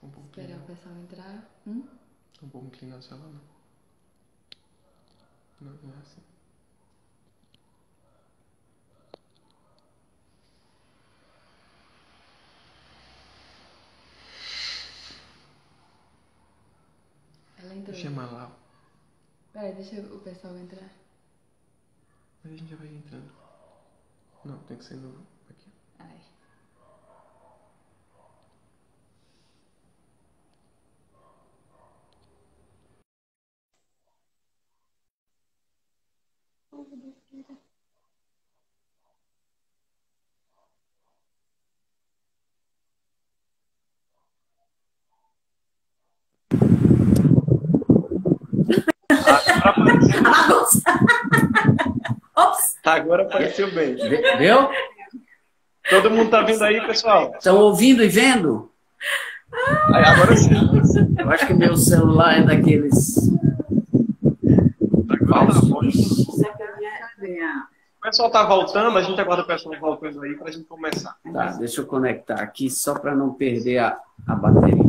Um pouco Esperar o pessoal entrar. um pouco inclinado, sei lá, não. Não, não é assim. Ela entrou. Chama lá. Peraí, deixa o pessoal entrar. Mas a gente já vai entrando. Não, tem que ser no... aqui. Ai. Agora apareceu bem. Viu? Todo mundo tá vendo aí, pessoal? Estão ouvindo e vendo? Aí, agora sim. Eu acho que meu celular é daqueles Agora tá bom. falsos. O pessoal tá voltando, a gente aguarda o pessoal voltando aí pra gente começar. Tá, deixa eu conectar aqui só para não perder a bateria.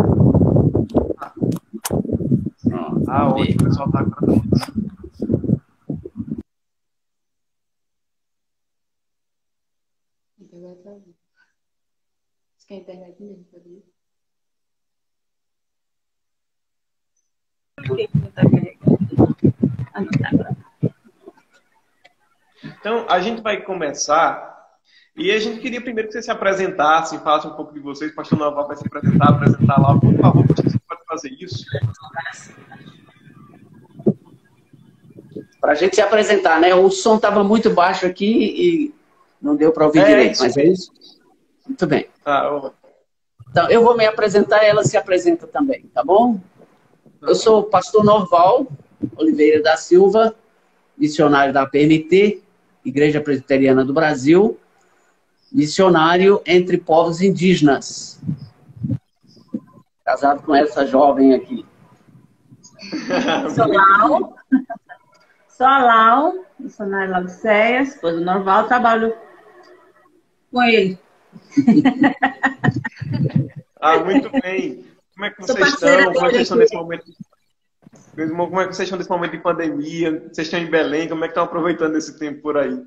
Pronto, Hoje o pessoal tá agora. Agora travou. Acho que a internet mesmo, sabia? Então, a gente vai começar e a gente queria primeiro que você se apresentasse, falasse um pouco de vocês. O pastor Noval vai se apresentar lá. Por favor, você pode fazer isso? para a gente se apresentar, né? O som estava muito baixo aqui e não deu para ouvir direito, mas é isso? Muito bem. Então, eu vou me apresentar e ela se apresenta também, tá bom? Eu sou o pastor Norval Oliveira da Silva, missionário da PMT, Igreja Presbiteriana do Brasil, missionário entre povos indígenas. Casado com essa jovem aqui. Sou a Lau, missionária Laodiceia, esposa do Norval, trabalho com ele. Muito bem. Como é que vocês estão? Como é que vocês estão nesse momento? Como é que vocês estão nesse momento de pandemia? Vocês estão em Belém? Como é que estão aproveitando esse tempo por aí?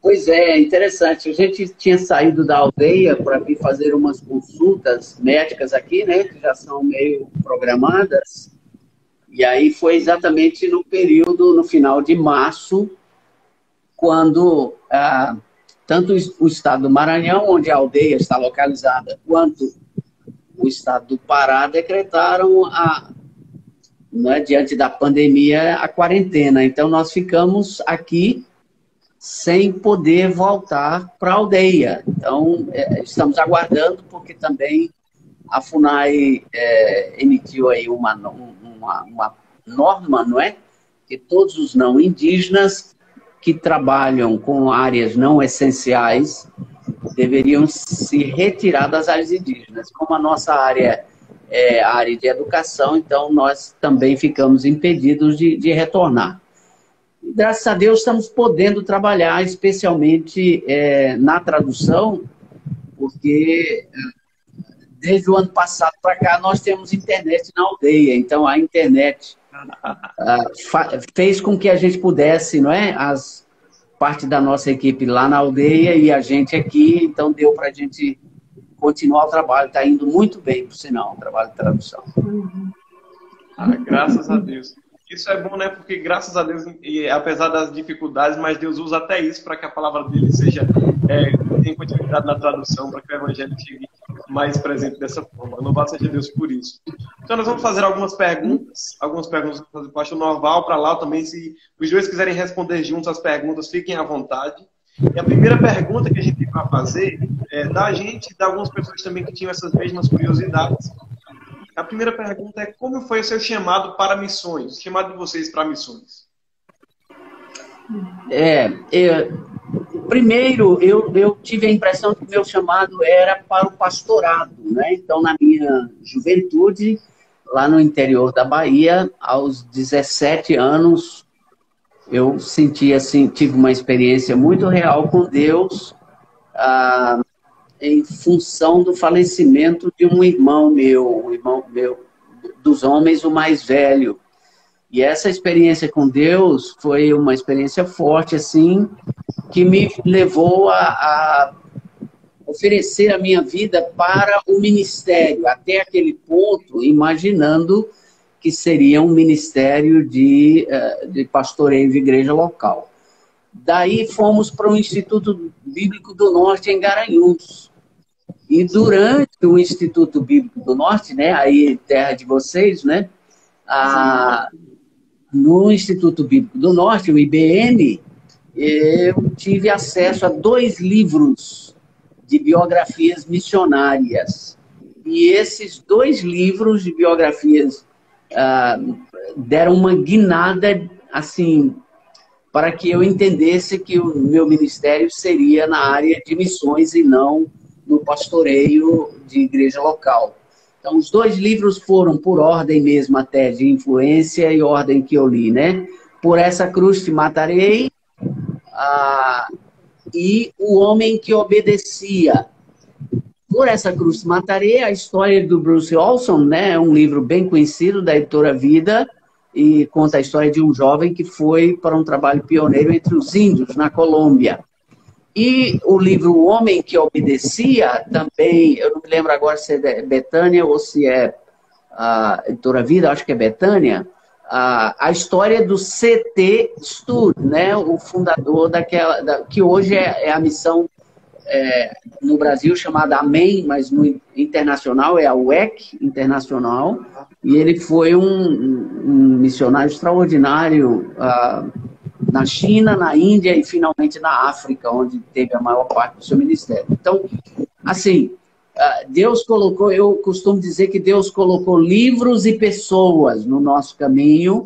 Pois é, interessante. A gente tinha saído da aldeia para vir fazer umas consultas médicas aqui, né? Que já são meio programadas. E aí foi exatamente no período, no final de março, quando tanto o estado do Maranhão, onde a aldeia está localizada, quanto o estado do Pará decretaram, diante da pandemia, a quarentena. Então, nós ficamos aqui sem poder voltar para a aldeia. Então, estamos aguardando, porque também a FUNAI emitiu aí uma norma, não é? Que todos os não indígenas que trabalham com áreas não essenciais deveriam se retirar das áreas indígenas. Como a nossa área é a área de educação, então nós também ficamos impedidos de retornar. E, graças a Deus, estamos podendo trabalhar, especialmente na tradução, porque desde o ano passado para cá nós temos internet na aldeia, então a internet fez com que a gente pudesse, não é? Parte da nossa equipe lá na aldeia e a gente aqui, então deu para a gente continuar o trabalho. Está indo muito bem, por sinal, o trabalho de tradução. Graças a Deus. Isso é bom, né? Porque graças a Deus, e apesar das dificuldades, mas Deus usa até isso para que a palavra dele seja tenha continuidade na tradução, para que o evangelho chegue mais presente dessa forma. Louvado seja Deus por isso. Então nós vamos fazer algumas perguntas para o pastor Norval, para lá também, se os dois quiserem responder juntos as perguntas, fiquem à vontade. E a primeira pergunta que a gente vai fazer é da gente e de algumas pessoas também que tinham essas mesmas curiosidades. A primeira pergunta é: como foi o seu chamado para missões? O chamado de vocês para missões? Primeiro, eu tive a impressão que o meu chamado era para o pastorado, né? Então, na minha juventude, lá no interior da Bahia, aos 17 anos, eu senti assim, tive uma experiência muito real com Deus, em função do falecimento de um irmão meu, dos homens, o mais velho. E essa experiência com Deus foi uma experiência forte, assim, que me levou a oferecer a minha vida para o ministério, até aquele ponto, imaginando que seria um ministério de pastoreio de igreja local. Daí fomos para o Instituto Bíblico do Norte, em Garanhuns. E durante o Instituto Bíblico do Norte, né, aí terra de vocês, né, no Instituto Bíblico do Norte, o IBN, eu tive acesso a 2 livros de biografias missionárias. E esses 2 livros de biografias deram uma guinada, assim, para que eu entendesse que o meu ministério seria na área de missões e não no pastoreio de igreja local. Então, os 2 livros foram por ordem mesmo até de influência e ordem que eu li, né? Por Essa Cruz Te Matarei, e O Homem que Obedecia. Por Essa Cruz Te Matarei, a história do Bruce Olson, né? É um livro bem conhecido da editora Vida, e conta a história de um jovem que foi para um trabalho pioneiro entre os índios, na Colômbia. E o livro O Homem que Obedecia, também, eu não me lembro agora se é Betânia ou se é a editora Vida, acho que é Betânia, a história do C.T. Studd, né, o fundador que hoje é a missão no Brasil chamada Amém, mas no internacional é a UEC Internacional, e ele foi um missionário extraordinário na China, na Índia e finalmente na África, onde teve a maior parte do seu ministério. Então, assim, Deus colocou, eu costumo dizer que Deus colocou livros e pessoas no nosso caminho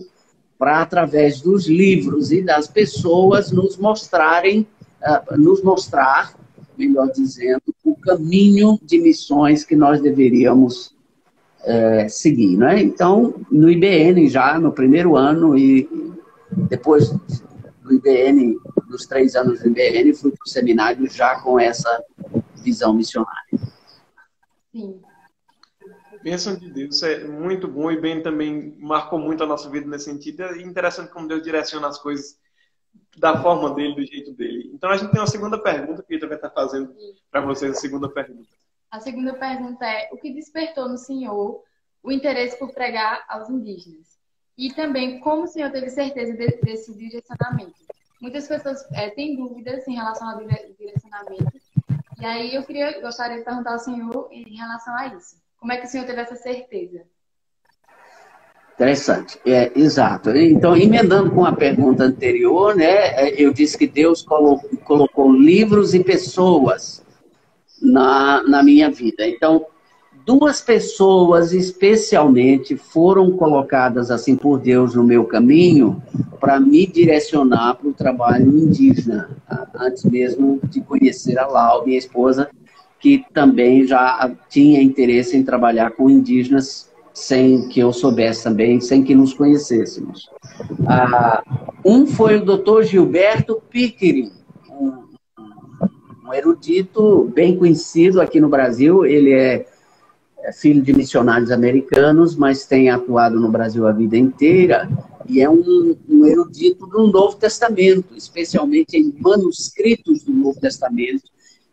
para, através dos livros e das pessoas, nos mostrar, melhor dizendo, o caminho de missões que nós deveríamos seguir, né? Então, no IBN já, no primeiro ano, e depois do IBN, dos 3 anos do IBN, fui para o seminário já com essa visão missionária. Sim. Bênção de Deus, é muito bom, e bem também marcou muito a nossa vida nesse sentido. É interessante como Deus direciona as coisas da forma dele, do jeito dele. Então a gente tem uma segunda pergunta que a gente vai estar fazendo para vocês, a segunda pergunta. A segunda pergunta é: o que despertou no senhor o interesse por pregar aos indígenas? E também, como o senhor teve certeza desse direcionamento? Muitas pessoas têm dúvidas em relação ao direcionamento. E aí eu gostaria de perguntar ao senhor em relação a isso. Como é que o senhor teve essa certeza? Interessante. Exato. Então, emendando com a pergunta anterior, né, eu disse que Deus colocou livros e pessoas na minha vida. Então, 2 pessoas especialmente foram colocadas assim por Deus no meu caminho para me direcionar para o trabalho indígena, antes mesmo de conhecer a Lau, minha esposa, que também já tinha interesse em trabalhar com indígenas sem que eu soubesse também, sem que nos conhecêssemos. Um foi o Dr. Gilberto Pickering, um erudito bem conhecido aqui no Brasil. Ele é filho de missionários americanos, mas tem atuado no Brasil a vida inteira, e é um erudito do Novo Testamento, especialmente em manuscritos do Novo Testamento.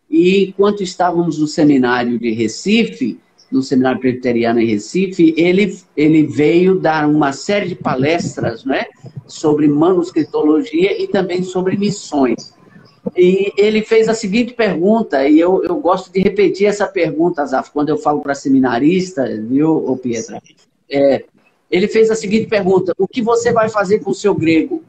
E enquanto estávamos no seminário de Recife, no seminário presbiteriano em Recife, ele veio dar uma série de palestras, né, sobre manuscritologia e também sobre missões. E ele fez a seguinte pergunta, e eu gosto de repetir essa pergunta, Azaf, quando eu falo para seminarista, viu, Pietra? Ele fez a seguinte pergunta: o que você vai fazer com o seu grego?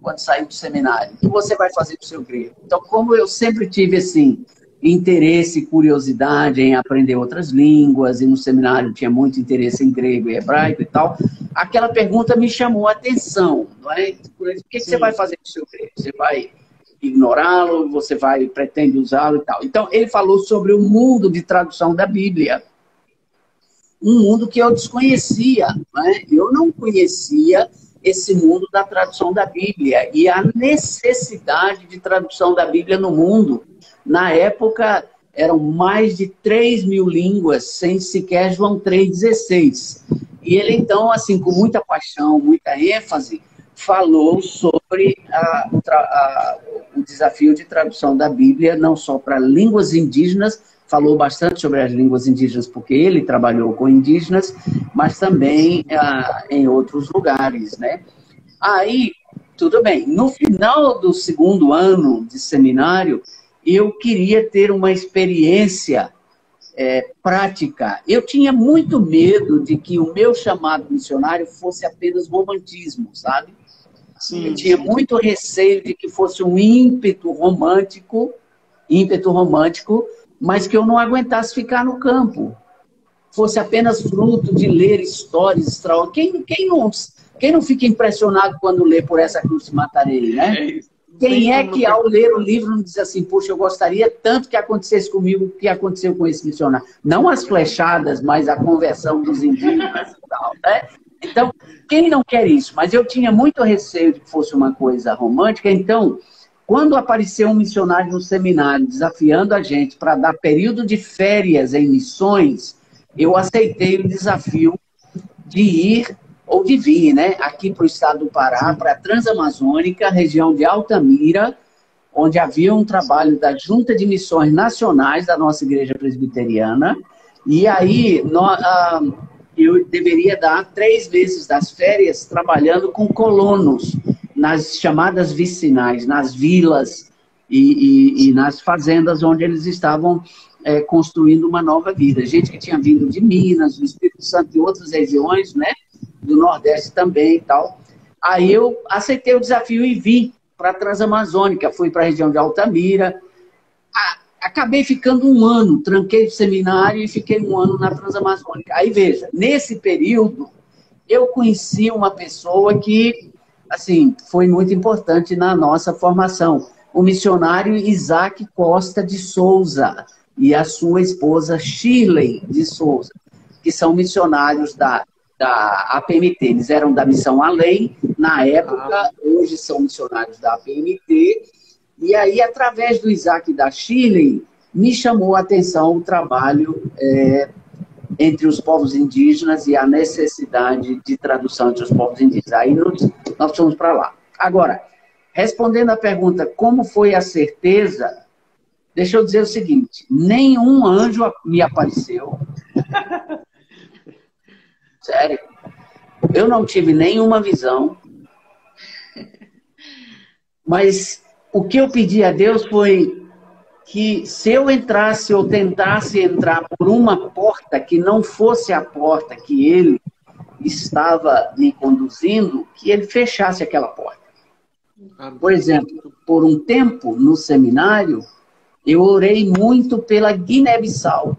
Quando sair do seminário, o que você vai fazer com o seu grego? Então, como eu sempre tive, assim, interesse e curiosidade em aprender outras línguas, e no seminário tinha muito interesse em grego e hebraico e tal, aquela pergunta me chamou a atenção, não é? O que você vai fazer com o seu grego? Você vai ignorá-lo? Você pretende usá-lo e tal? Então, ele falou sobre o mundo de tradução da Bíblia, um mundo que eu desconhecia, não é? Eu não conhecia esse mundo da tradução da Bíblia e a necessidade de tradução da Bíblia no mundo. Na época, eram mais de 3.000 línguas, sem sequer João 3,16. E ele, então, assim, com muita paixão, muita ênfase, falou sobre o desafio de tradução da Bíblia, não só para línguas indígenas, falou bastante sobre as línguas indígenas, porque ele trabalhou com indígenas, mas também em outros lugares, né? Aí, tudo bem. No final do segundo ano de seminário, eu queria ter uma experiência prática. Eu tinha muito medo de que o meu chamado missionário fosse apenas romantismo, sabe? Sim, eu tinha muito receio de que fosse um ímpeto romântico, mas que eu não aguentasse ficar no campo. Fosse apenas fruto de ler histórias extraordinárias. Quem não fica impressionado quando lê Por Essa Cruz Te Matarei, né? Quem é que, ao ler o livro, não diz assim, puxa, eu gostaria tanto que acontecesse comigo o que aconteceu com esse missionário? Não as flechadas, mas a conversão dos indígenas e tal, né? Então, quem não quer isso? Mas eu tinha muito receio de que fosse uma coisa romântica. Então, quando apareceu um missionário no seminário desafiando a gente para dar período de férias em missões, eu aceitei o desafio de ir, ou de vir, né, aqui para o estado do Pará, para a Transamazônica, região de Altamira, onde havia um trabalho da Junta de Missões Nacionais da nossa Igreja Presbiteriana, e aí eu deveria dar 3 meses das férias trabalhando com colonos, nas chamadas vicinais, nas vilas e nas fazendas onde eles estavam construindo uma nova vida. Gente que tinha vindo de Minas, do Espírito Santo, de outras regiões, né, do Nordeste também e tal. Aí eu aceitei o desafio e vim para a Transamazônica, fui para a região de Altamira, acabei ficando 1 ano, tranquei o seminário e fiquei 1 ano na Transamazônica. Aí veja, nesse período eu conheci uma pessoa que, assim, foi muito importante na nossa formação, o missionário Isaac Costa de Souza e a sua esposa Shirley de Souza, que são missionários da APMT. Eles eram da Missão Além, na época, hoje são missionários da APMT. E aí, através do Isaac e da Shirley, me chamou a atenção o trabalho entre os povos indígenas e a necessidade de tradução entre os povos indígenas. Aí nós fomos para lá. Agora, respondendo à pergunta, como foi a certeza, deixa eu dizer o seguinte, nenhum anjo me apareceu. Sério. Eu não tive nenhuma visão. Mas o que eu pedi a Deus foi que se eu entrasse ou tentasse entrar por uma porta que não fosse a porta que ele estava me conduzindo, que ele fechasse aquela porta. Por exemplo, por um tempo no seminário, eu orei muito pela Guiné-Bissau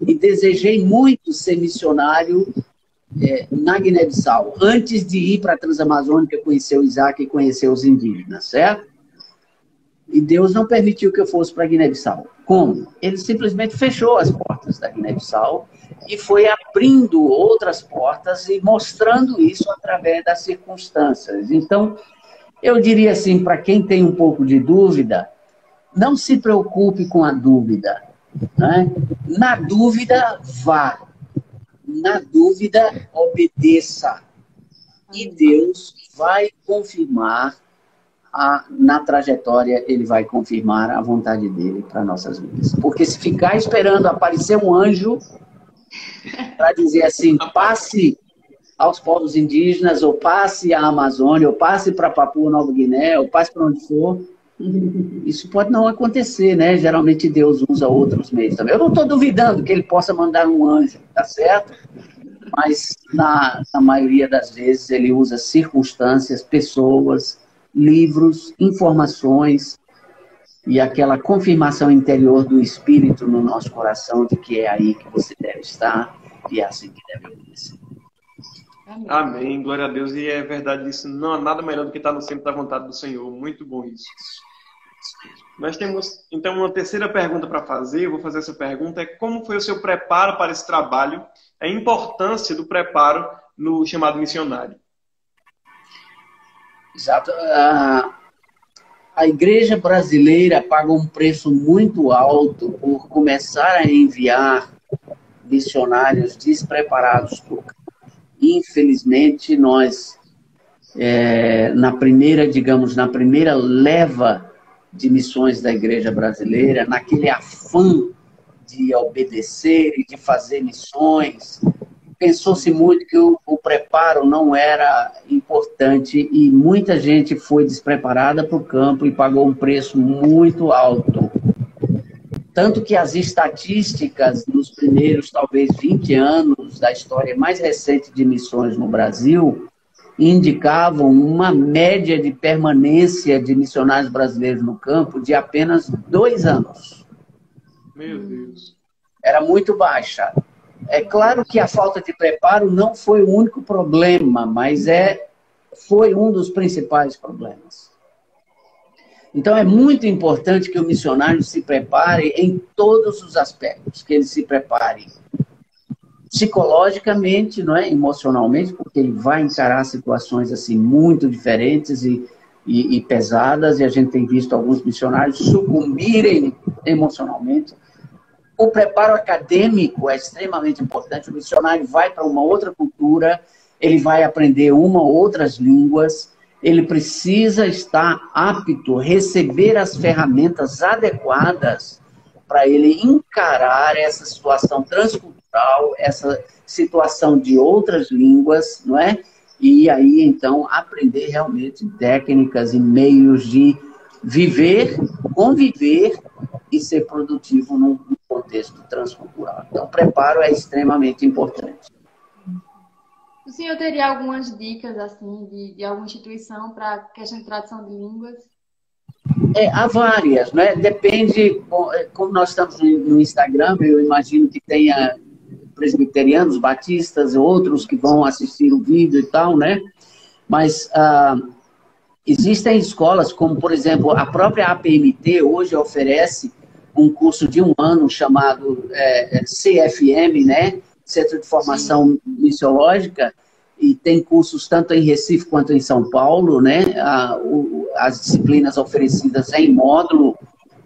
e desejei muito ser missionário na Guiné-Bissau, antes de ir para a Transamazônica, conhecer o Isaac e conhecer os indígenas, certo? E Deus não permitiu que eu fosse para a Guiné-Bissau. Como? Ele simplesmente fechou as portas da Guiné-Bissau e foi abrindo outras portas e mostrando isso através das circunstâncias. Então, eu diria assim, para quem tem um pouco de dúvida, não se preocupe com a dúvida, né? Na dúvida, vá. Na dúvida, obedeça. E Deus vai confirmar, na trajetória, Ele vai confirmar a vontade dEle para nossas vidas. Porque se ficar esperando aparecer um anjo para dizer assim, passe aos povos indígenas, ou passe à Amazônia, ou passe para Papua Nova Guiné, ou passe para onde for, isso pode não acontecer, né? Geralmente Deus usa outros meios também. Eu não estou duvidando que Ele possa mandar um anjo, tá certo? Mas na maioria das vezes Ele usa circunstâncias, pessoas, livros, informações e aquela confirmação interior do Espírito no nosso coração de que é aí que você deve estar e é assim que deve acontecer. Amém, glória a Deus. E é verdade isso. Não há nada melhor do que estar no centro da vontade do Senhor. Muito bom isso. Nós temos, então, uma terceira pergunta para fazer. Eu vou fazer essa pergunta. Como foi o seu preparo para esse trabalho? A importância do preparo no chamado missionário. Exato. a igreja brasileira paga um preço muito alto por começar a enviar missionários despreparados. Infelizmente, nós, na primeira leva de missões da igreja brasileira, naquele afã de obedecer e de fazer missões, pensou-se muito que o preparo não era importante e muita gente foi despreparada para o campo e pagou um preço muito alto. Tanto que as estatísticas nos primeiros, talvez, 20 anos da história mais recente de missões no Brasil indicavam uma média de permanência de missionários brasileiros no campo de apenas 2 anos. Meu Deus. Era muito baixa. É claro que a falta de preparo não foi o único problema, mas foi um dos principais problemas. Então, é muito importante que o missionário se prepare em todos os aspectos, que ele se prepare psicologicamente, não é? Emocionalmente, porque ele vai encarar situações assim muito diferentes e pesadas, e a gente tem visto alguns missionários sucumbirem emocionalmente. O preparo acadêmico é extremamente importante. O missionário vai para uma outra cultura, ele vai aprender uma ou outras línguas, ele precisa estar apto, receber as ferramentas adequadas para ele encarar essa situação transcultural, essa situação de outras línguas, não é? E aí, então, aprender realmente técnicas e meios de viver, conviver e ser produtivo num contexto transcultural. Então, o preparo é extremamente importante. O senhor teria algumas dicas, assim, de alguma instituição para a questão de tradução de línguas? Há várias, né? Depende, como nós estamos no Instagram, eu imagino que tenha presbiterianos, batistas, outros que vão assistir o vídeo e tal, né? Mas existem escolas como, por exemplo, a própria APMT hoje oferece um curso de 1 ano chamado CFM, né? Centro de Formação Missiológica, e tem cursos tanto em Recife quanto em São Paulo, né? As disciplinas oferecidas em módulo,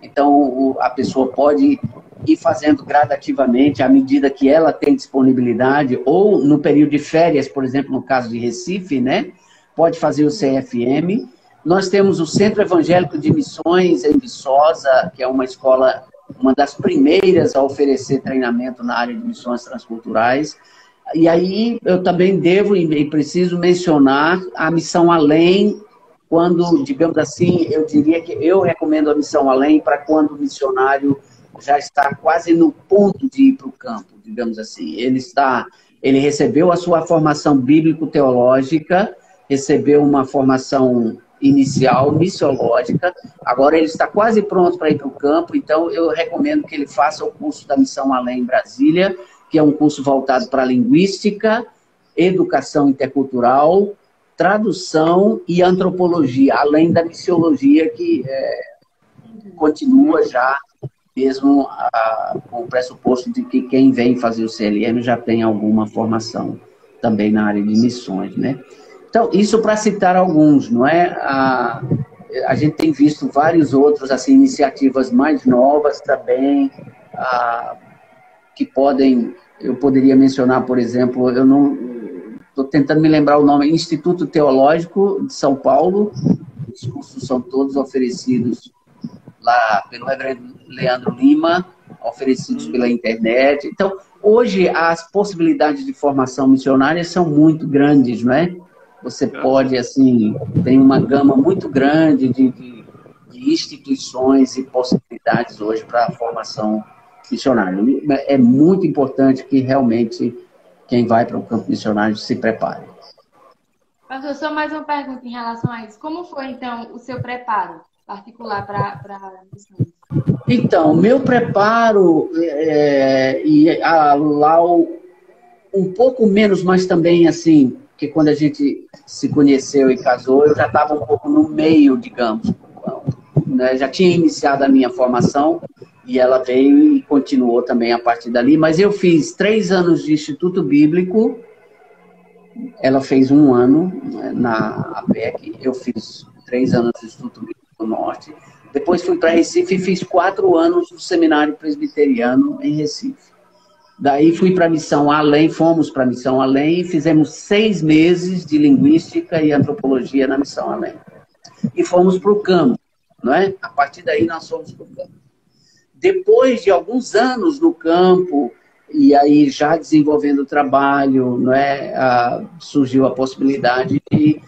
então a pessoa pode ir fazendo gradativamente à medida que ela tem disponibilidade, ou no período de férias, por exemplo, no caso de Recife, né? Pode fazer o CFM. Nós temos o Centro Evangélico de Missões em Viçosa, que é uma escola, uma das primeiras a oferecer treinamento na área de missões transculturais. E aí eu também devo e preciso mencionar a Missão Além, quando, digamos assim, eu diria que eu recomendo a Missão Além para quando o missionário já está quase no ponto de ir para o campo, digamos assim. Ele recebeu a sua formação bíblico-teológica, recebeu uma formação inicial, missiológica, agora ele está quase pronto para ir para o campo, então eu recomendo que ele faça o curso da Missão Além em Brasília, que é um curso voltado para linguística, educação intercultural, tradução e antropologia, além da missiologia que continua já, mesmo com o pressuposto de que quem vem fazer o CLM já tem alguma formação também na área de missões, né? Então, isso para citar alguns, não é? A gente tem visto vários outros, assim, iniciativas mais novas também, que eu poderia mencionar, por exemplo, eu não estou tentando me lembrar o nome, Instituto Teológico de São Paulo, os cursos são todos oferecidos lá pelo reverendo Leandro Lima, oferecidos pela internet. Então, hoje as possibilidades de formação missionária são muito grandes, não é? Você pode, assim, tem uma gama muito grande de instituições e possibilidades hoje para a formação missionária. É muito importante que realmente quem vai para o campo missionário se prepare. Pastor, só mais uma pergunta em relação a isso. Como foi, então, o seu preparo particular para a missão? Então, meu preparo lá um pouco menos, mas também, assim, que quando a gente se conheceu e casou, eu já estava um pouco no meio, digamos, né? Já tinha iniciado a minha formação e ela veio e continuou também a partir dali, mas eu fiz 3 anos de Instituto Bíblico, ela fez 1 ano na APEC, eu fiz 3 anos de Instituto Bíblico do Norte. Depois fui para Recife e fiz 4 anos no Seminário Presbiteriano em Recife. Daí fui para a Missão Além, fomos para a Missão Além e fizemos 6 meses de Linguística e Antropologia na Missão Além. E fomos para o campo, não é? A partir daí nós fomos para o campo. Depois de alguns anos no campo, e aí já desenvolvendo o trabalho, não é? Surgiu a possibilidade de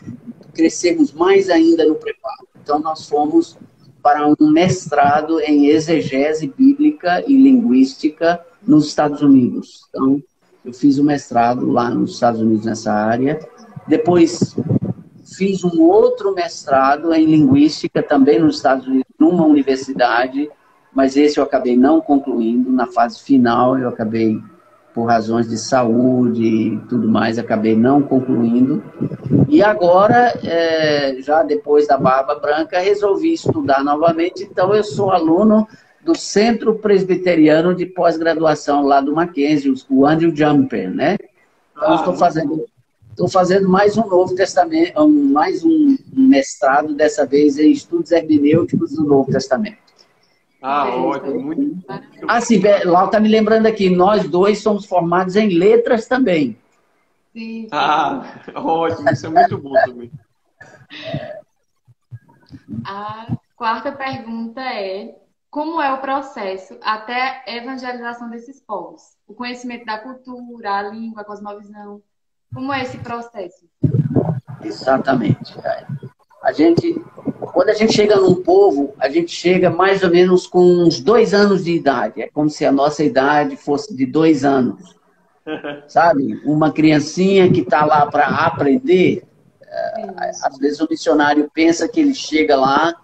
crescermos mais ainda no preparo. Então nós fomos para um mestrado em exegese bíblica e linguística nos Estados Unidos. Então, eu fiz um mestrado lá nos Estados Unidos nessa área. Depois, fiz um outro mestrado em linguística também nos Estados Unidos, numa universidade, mas esse eu acabei não concluindo. Na fase final, eu acabei, por razões de saúde e tudo mais, acabei não concluindo. E agora, já depois da Barba Branca, resolvi estudar novamente. Então, eu sou aluno do Centro Presbiteriano de Pós-Graduação lá do Mackenzie, o Andrew Jumper, né? Então, estou fazendo mais um Novo Testamento, mais um mestrado, dessa vez em Estudos Hermenêuticos do Novo Testamento. Ótimo, muito. Sim, Lau está me lembrando aqui, nós dois somos formados em letras também. Sim. Ótimo, isso é muito bom também. A quarta pergunta é: como é o processo até a evangelização desses povos? O conhecimento da cultura, a língua, a cosmovisão. Como é esse processo? Exatamente. Quando a gente chega num povo, a gente chega mais ou menos com uns 2 anos de idade. É como se a nossa idade fosse de 2 anos. Sabe? Uma criancinha que está lá para aprender. Às vezes o missionário pensa que ele chega lá,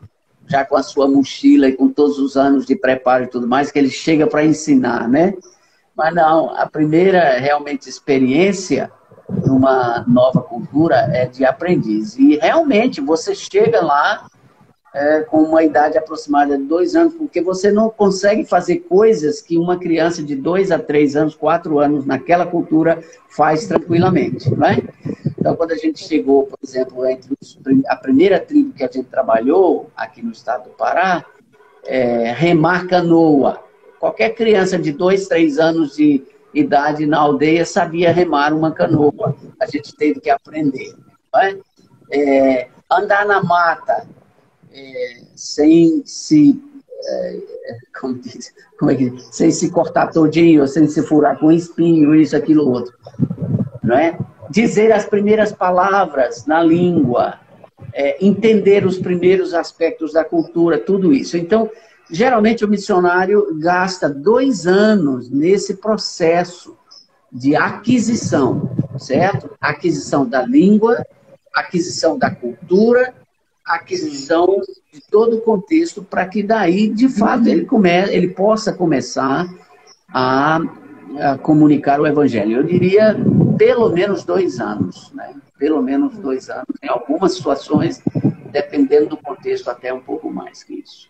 já com a sua mochila e com todos os anos de preparo e tudo mais, que ele chega para ensinar, né? Mas não, a primeira realmente experiência numa nova cultura é de aprendiz. E realmente você chega lá com uma idade aproximada de 2 anos, porque você não consegue fazer coisas que uma criança de 2 a 3 anos, 4 anos naquela cultura faz tranquilamente, não é? Então, quando a gente chegou, por exemplo, entre a primeira tribo que a gente trabalhou aqui no estado do Pará, remar canoa. Qualquer criança de 2, 3 anos de idade na aldeia sabia remar uma canoa. A gente teve que aprender, não é? Andar na mata, sem se sem se cortar todinho, sem se furar com espinho, isso, aquilo, outro, não é? Dizer as primeiras palavras na língua, entender os primeiros aspectos da cultura, tudo isso. Então, geralmente o missionário gasta 2 anos nesse processo de aquisição, certo? Aquisição da língua, aquisição da cultura, aquisição de todo o contexto, para que daí, de fato, ele possa começar a comunicar o evangelho. Eu diria pelo menos 2 anos, né? Pelo menos 2 anos. Em algumas situações, dependendo do contexto, até um pouco mais que isso.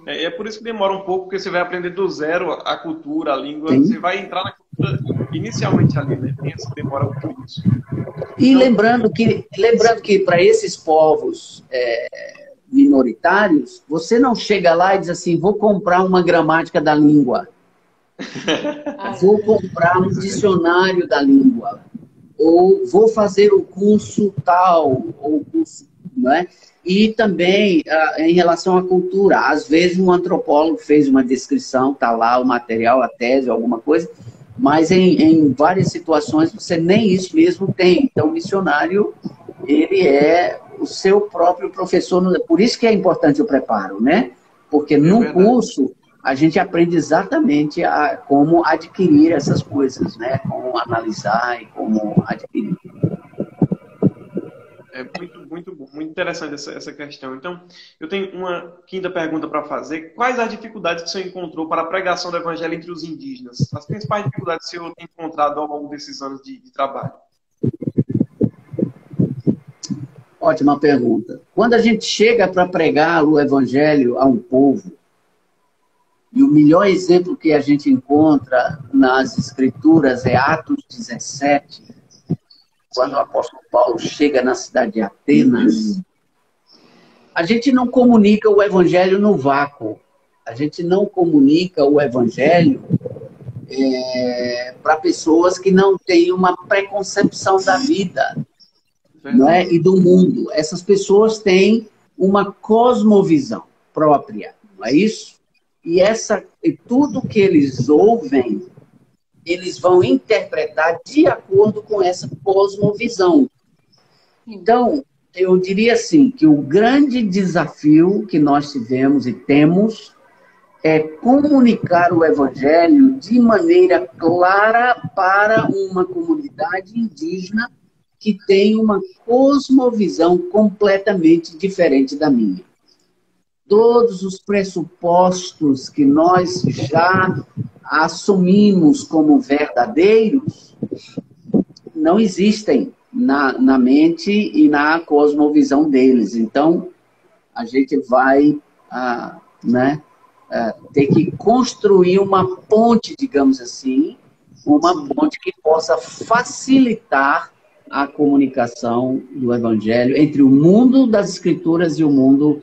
É por isso que demora um pouco, porque você vai aprender do zero a cultura, a língua. Sim. Você vai entrar na cultura inicialmente ali, né? Tem essa demora muito nisso. E lembrando que para esses povos minoritários, você não chega lá e diz assim, vou comprar uma gramática da língua, vou comprar um dicionário da língua, ou vou fazer o curso tal, ou curso, não é? E também, em relação à cultura, às vezes um antropólogo fez uma descrição, está lá o material, a tese, alguma coisa, mas em várias situações você nem isso mesmo tem. Então, o missionário, ele é o seu próprio professor. Por isso que é importante o preparo, né? Porque no curso a gente aprende exatamente como adquirir essas coisas, né? Como analisar e como adquirir. É muito interessante essa questão. Então, eu tenho uma quinta pergunta para fazer. Quais as dificuldades que o senhor encontrou para a pregação do evangelho entre os indígenas? As principais dificuldades que o senhor tem encontrado ao longo desses anos de trabalho? Ótima pergunta. Quando a gente chega para pregar o evangelho a um povo, e o melhor exemplo que a gente encontra nas escrituras é Atos 17, quando o apóstolo Paulo chega na cidade de Atenas, A gente não comunica o evangelho no vácuo. A gente não comunica o evangelho para pessoas que não têm uma preconcepção da vida, não é? E do mundo. Essas pessoas têm uma cosmovisão própria, não é isso? E tudo que eles ouvem, eles vão interpretar de acordo com essa cosmovisão. Então, eu diria assim, que o grande desafio que nós tivemos e temos é comunicar o evangelho de maneira clara para uma comunidade indígena que tem uma cosmovisão completamente diferente da minha. Todos os pressupostos que nós já assumimos como verdadeiros não existem na mente e na cosmovisão deles. Então, a gente vai ter que construir uma ponte, digamos assim, uma ponte que possa facilitar a comunicação do Evangelho entre o mundo das Escrituras e o mundo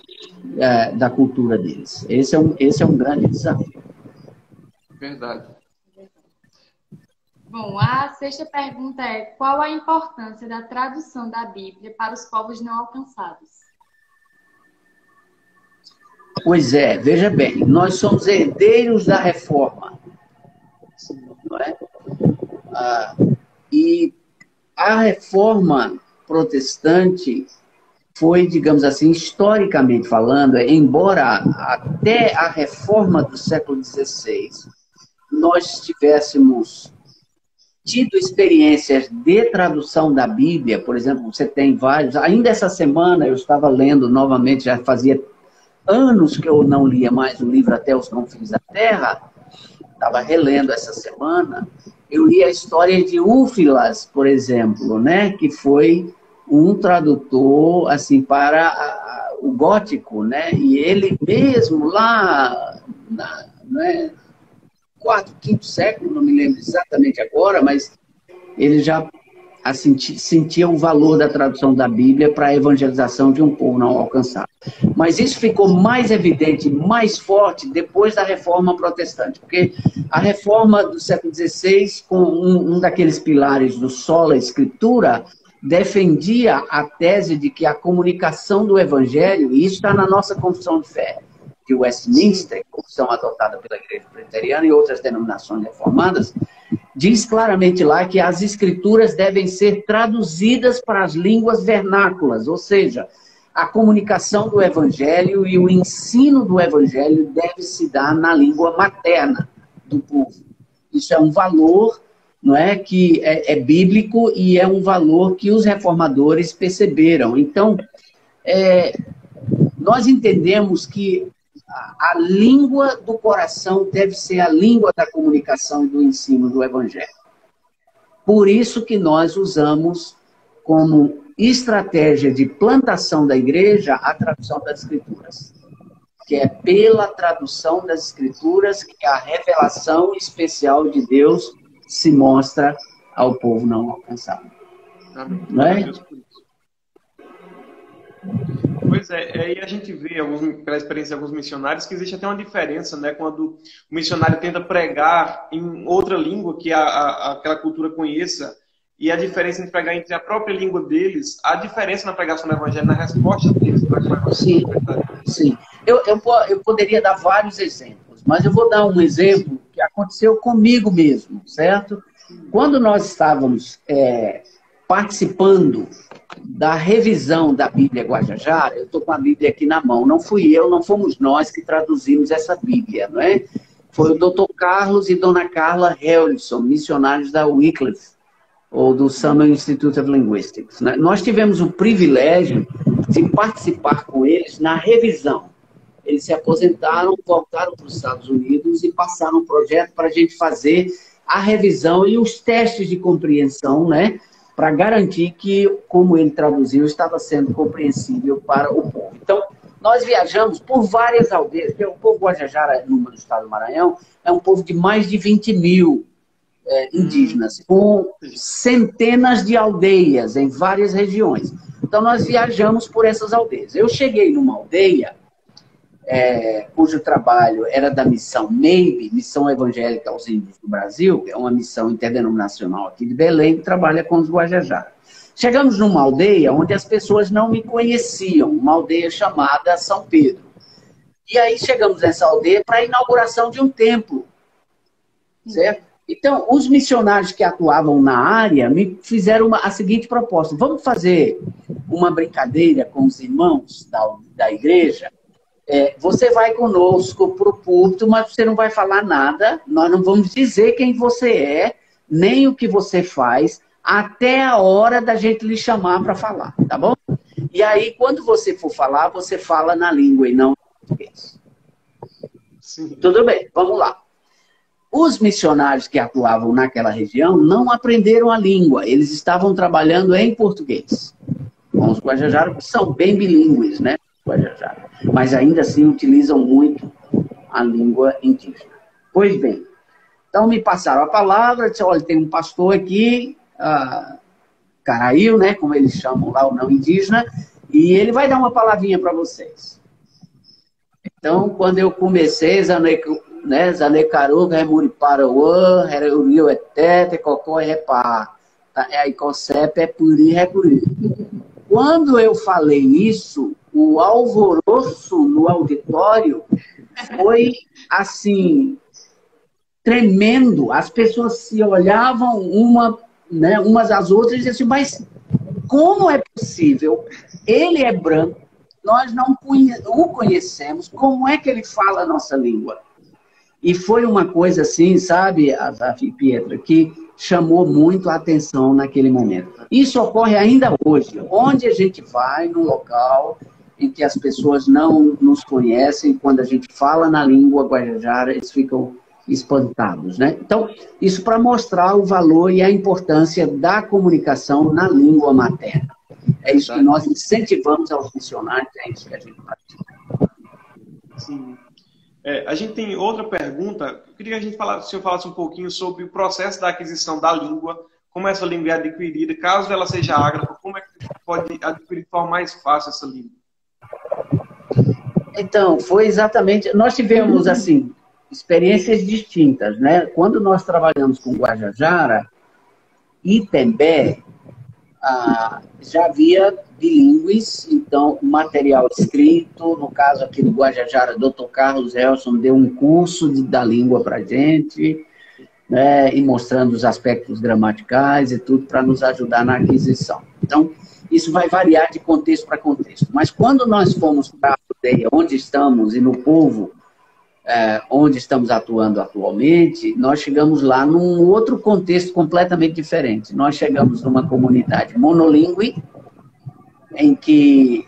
da cultura deles. Esse é um grande desafio. Verdade. Bom, a sexta pergunta é: qual a importância da tradução da Bíblia para os povos não alcançados? Pois é, veja bem, nós somos herdeiros da reforma, não é? E a reforma protestante foi, digamos assim, historicamente falando, embora até a reforma do século XVI nós tivéssemos tido experiências de tradução da Bíblia, por exemplo, você tem vários, ainda essa semana eu estava lendo novamente, já fazia anos que eu não lia mais o livro Até os Confins da Terra, estava relendo essa semana, eu li a história de Úfilas, por exemplo, né, que foi um tradutor assim, para o gótico, né, e ele mesmo lá, quarto, quinto século, não me lembro exatamente agora, mas ele já sentia o valor da tradução da Bíblia para a evangelização de um povo não alcançado. Mas isso ficou mais evidente, mais forte depois da Reforma Protestante, porque a Reforma do século XVI, com um daqueles pilares do Sola Escritura, defendia a tese de que a comunicação do Evangelho, e isso está na nossa Confissão de Fé, de Westminster, confissão adotada pela Igreja Presbiteriana e outras denominações reformadas, diz claramente lá que as escrituras devem ser traduzidas para as línguas vernáculas, ou seja, a comunicação do Evangelho e o ensino do Evangelho deve se dar na língua materna do povo. Isso é um valor, não é, que é bíblico e é um valor que os reformadores perceberam. Então, nós entendemos que a língua do coração deve ser a língua da comunicação e do ensino do Evangelho. Por isso que nós usamos como estratégia de plantação da igreja a tradução das Escrituras. Que é pela tradução das Escrituras que a revelação especial de Deus se mostra ao povo não alcançado. Amém. Não é? Pois é, aí a gente vê, pela experiência de alguns missionários, que existe até uma diferença, né? Quando o missionário tenta pregar em outra língua que aquela cultura conheça, e a diferença entre pregar entre a própria língua deles, a diferença na pregação do Evangelho, na resposta deles para o Evangelho. Sim. Eu poderia dar vários exemplos, mas eu vou dar um exemplo que aconteceu comigo mesmo, certo? Quando nós estávamos participando da revisão da Bíblia Guajajara, eu estou com a Bíblia aqui na mão, não fui eu, não fomos nós que traduzimos essa Bíblia, não é? Foi o Dr. Carlos e Dona Carla Helison, missionários da Wycliffe, ou do Samuel Institute of Linguistics, né? Nós tivemos o privilégio de participar com eles na revisão. Eles se aposentaram, voltaram para os Estados Unidos e passaram um projeto para a gente fazer a revisão e os testes de compreensão, né? Para garantir que, como ele traduziu, estava sendo compreensível para o povo. Então, nós viajamos por várias aldeias, porque o povo Guajajara, no estado do Maranhão, é um povo de mais de 20 mil indígenas, com centenas de aldeias em várias regiões. Então, nós viajamos por essas aldeias. Eu cheguei numa aldeia cujo trabalho era da missão MEIB, Missão Evangélica aos Índios do Brasil, é uma missão interdenominacional aqui de Belém, que trabalha com os Guajajara. Chegamos numa aldeia onde as pessoas não me conheciam, uma aldeia chamada São Pedro. E aí chegamos nessa aldeia para a inauguração de um templo, certo? Então, os missionários que atuavam na área me fizeram a seguinte proposta: vamos fazer uma brincadeira com os irmãos da igreja? Você vai conosco para o púlpito, mas você não vai falar nada, nós não vamos dizer quem você é, nem o que você faz, até a hora da gente lhe chamar para falar, tá bom? E aí, quando você for falar, você fala na língua e não em português. Sim. Tudo bem, vamos lá. Os missionários que atuavam naquela região não aprenderam a língua, eles estavam trabalhando em português. Bom, os Guajajara são bem bilíngues, né? Guajajara, mas ainda assim utilizam muito a língua indígena. Pois bem, então me passaram a palavra, disseram, olha, tem um pastor aqui, Caraíu, né, como eles chamam lá, o não indígena, e ele vai dar uma palavrinha para vocês. Então, quando eu comecei, Zanecaru, Remuriparawan, Heruriu, Etete, Cocó, Repá, aí Concepe, é Puri, Recuri. Quando eu falei isso, o alvoroço no auditório foi, assim, tremendo. As pessoas se olhavam umas às outras e diziam assim, mas como é possível? Ele é branco, nós não o conhecemos, como é que ele fala a nossa língua? E foi uma coisa assim, sabe, Pietro, que chamou muito a atenção naquele momento. Isso ocorre ainda hoje, onde a gente vai no local em que as pessoas não nos conhecem, quando a gente fala na língua guajajara, eles ficam espantados, né? Então, isso para mostrar o valor e a importância da comunicação na língua materna. É isso que nós incentivamos aos missionários, é isso que a gente pratica. Sim. A gente tem outra pergunta. Eu queria que o senhor falasse um pouquinho sobre o processo da aquisição da língua, como essa língua é adquirida, caso ela seja ágrafa, como é que pode adquirir de forma mais fácil essa língua? Então, foi exatamente... Nós tivemos, assim, experiências distintas, né? Quando nós trabalhamos com Guajajara, Itembé, já havia bilíngues, então, material escrito, no caso aqui do Guajajara, Dr. Carlos Elson deu um curso da língua para a gente, né, e mostrando os aspectos gramaticais e tudo para nos ajudar na aquisição. Então, isso vai variar de contexto para contexto. Mas quando nós fomos para a aldeia onde estamos e no povo onde estamos atuando atualmente, nós chegamos lá num outro contexto completamente diferente. Nós chegamos numa comunidade monolíngue, em que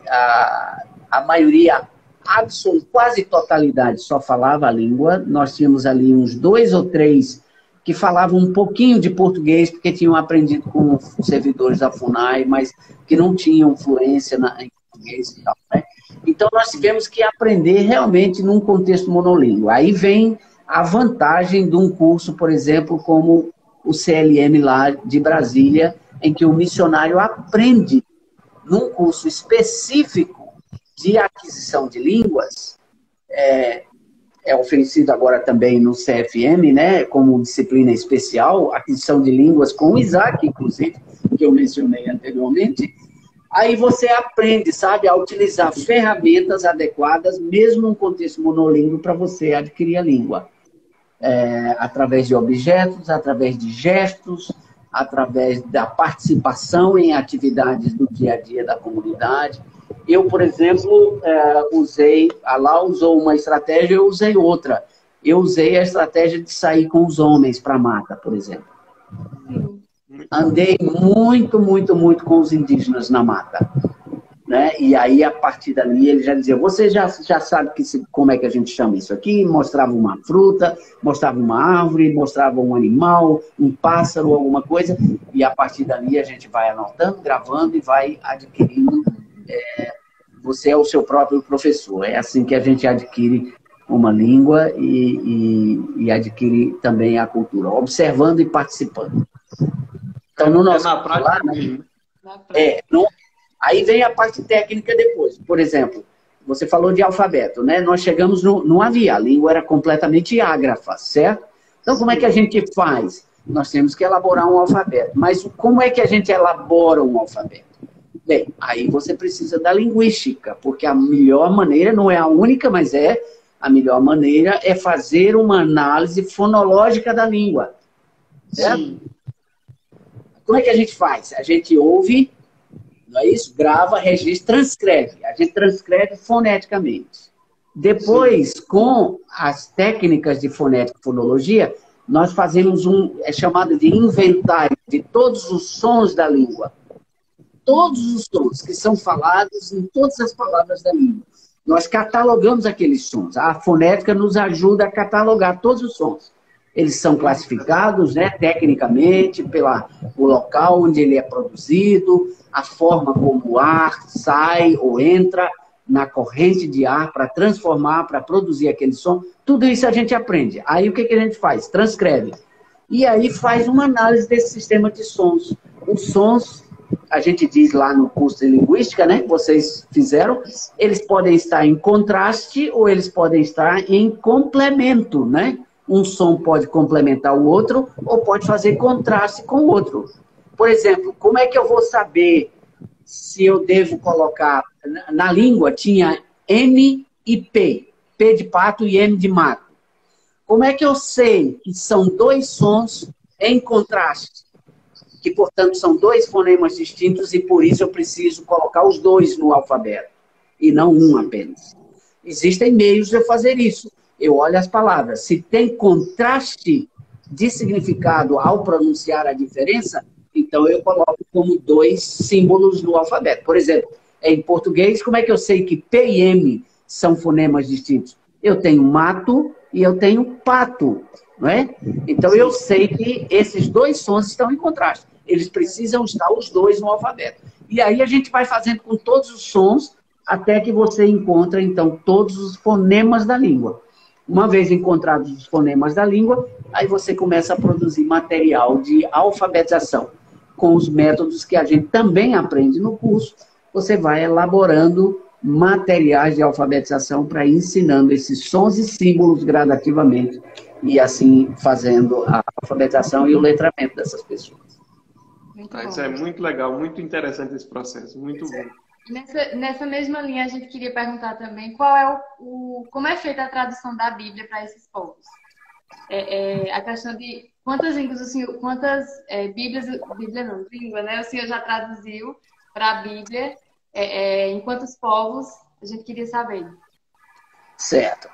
a maioria absoluta, quase totalidade, só falava a língua. Nós tínhamos ali uns 2 ou 3 que falavam um pouquinho de português, porque tinham aprendido com os servidores da FUNAI, mas que não tinham fluência em português e tal, né? Então, nós tivemos que aprender realmente num contexto monolíngue. Aí vem a vantagem de um curso, por exemplo, como o CLM lá de Brasília, em que o missionário aprende num curso específico de aquisição de línguas, é oferecido agora também no CFM, né, como disciplina especial, aquisição de línguas com o Isaac, inclusive, que eu mencionei anteriormente. Aí você aprende, sabe, a utilizar ferramentas adequadas, mesmo num contexto monolíngue, para você adquirir a língua. Através de objetos, através de gestos, através da participação em atividades do dia a dia da comunidade. Eu, por exemplo, a Lá usou uma estratégia, eu usei outra. Eu usei a estratégia de sair com os homens para a mata, por exemplo. Andei muito, muito, muito com os indígenas na mata, né? E aí, a partir dali, ele já dizia, você já sabe como é que a gente chama isso aqui? Mostrava uma fruta, mostrava uma árvore, mostrava um animal, um pássaro, alguma coisa, e a partir dali a gente vai anotando, gravando e vai adquirindo. Você é o seu próprio professor. É assim que a gente adquire uma língua e adquire também a cultura, observando e participando. Então, no nosso na prática, Aí vem a parte técnica depois. Por exemplo, você falou de alfabeto, né? Nós chegamos, não havia, a língua era completamente ágrafa, certo? Então, como é que a gente faz? Nós temos que elaborar um alfabeto. Mas como é que a gente elabora um alfabeto? Bem, aí você precisa da linguística, porque a melhor maneira, não é a única, mas a melhor maneira é fazer uma análise fonológica da língua. Certo? Sim. Como é que a gente faz? A gente ouve, não é isso? Grava, registra, transcreve. A gente transcreve foneticamente. Depois, sim, com as técnicas de fonética e fonologia, nós fazemos é chamado de inventário de todos os sons da língua. Todos os sons que são falados em todas as palavras da língua. Nós catalogamos aqueles sons. A fonética nos ajuda a catalogar todos os sons. Eles são classificados, né, tecnicamente, pelo local onde ele é produzido, a forma como o ar sai ou entra na corrente de ar para transformar, para produzir aquele som. Tudo isso a gente aprende. Aí o que a gente faz? Transcreve. E aí faz uma análise desse sistema de sons. Os sons, a gente diz lá no curso de linguística, né, que vocês fizeram, eles podem estar em contraste ou eles podem estar em complemento, né? Um som pode complementar o outro ou pode fazer contraste com o outro. Por exemplo, como é que eu vou saber se eu devo colocar... Na língua tinha M e P. P de pato e M de mato. Como é que eu sei que são dois sons em contraste? Que, portanto, são dois fonemas distintos e, por isso, eu preciso colocar os dois no alfabeto e não um apenas. Existem meios de eu fazer isso. Eu olho as palavras. Se tem contraste de significado ao pronunciar a diferença, então eu coloco como dois símbolos no alfabeto. Por exemplo, em português, como é que eu sei que P e M são fonemas distintos? Eu tenho mato e eu tenho pato, não é? Então eu sei que esses dois sons estão em contraste. Eles precisam estar os dois no alfabeto. E aí a gente vai fazendo com todos os sons até que você encontra, então, todos os fonemas da língua. Uma vez encontrados os fonemas da língua, aí você começa a produzir material de alfabetização. Com os métodos que a gente também aprende no curso, você vai elaborando materiais de alfabetização para ir ensinando esses sons e símbolos gradativamente e assim fazendo a alfabetização e o letramento dessas pessoas. Isso é muito legal, muito interessante esse processo, muito bom. Nessa mesma linha, a gente queria perguntar também qual é como é feita a tradução da Bíblia para esses povos. A questão de quantas línguas o senhor, língua, né? O senhor já traduziu para a Bíblia, em quantos povos, a gente queria saber. Certo.